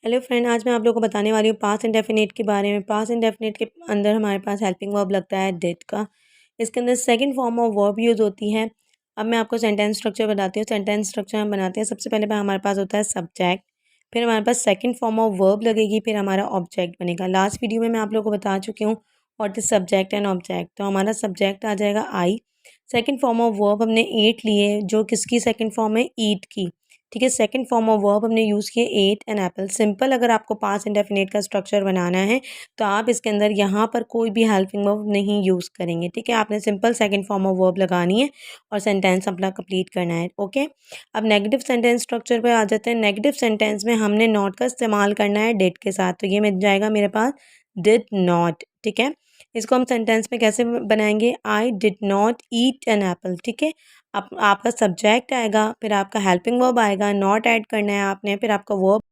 Hello friend, आज मैं आप लोगों को बताने वाली हूँ पास्ट इंडेफिनिट के बारे में। पास्ट इंडेफिनिट के अंदर हमारे पास हेल्पिंग वर्ब लगता है डिड का। इसके अंदर second form of verb use होती है। अब मैं आपको सेंटेंस स्ट्रक्चर बताती हूँ। सेंटेंस स्ट्रक्चर हम बनाते हैं, सबसे पहले हमारे पास होता है सब्जेक्ट, फिर हमारे पास सेकंड फॉर्म ऑफ वर्ब लगेगी, फिर हमारा ऑब्जेक्ट बनेगा। लास्ट वीडियो में मैं आप लोगों को बता चुकी हूँ what is subject and object. तो हमारा सब्जेक्ट आ जाएगा आई। सेकंड फॉर्म ऑफ वर्ब हमने एट लिए, जो किसकी सेकंड फॉर्म है, ईट की। ठीक है, सेकंड फॉर्म ऑफ वर्ब हमने यूज़ किए एट एन एप्पल। सिंपल अगर आपको पास्ट इंडेफिनिट का स्ट्रक्चर बनाना है तो आप इसके अंदर यहाँ पर कोई भी हेल्पिंग वर्ब नहीं यूज़ करेंगे। ठीक है, आपने simple second form of verb लगानी है और सेंटेंस अपना कंप्लीट करना है। ओके, अब नेगेटिव सेंटेंस स्ट्रक्चर पे आ जाते हैं। नेगेटिव सेंटेंस में हमने नॉट का इस्तेमाल करना है डिड के साथ, तो ये मिल जाएगा मेरे पास डिड नॉट। ठीक है, इसको हम सेंटेंस में कैसे बनाएंगे, I did not eat an apple. ठीक है, आपका सब्जेक्ट आएगा, फिर आपका हेल्पिंग वर्ब आएगा, नॉट ऐड करना है आपने, फिर आपका वर्ब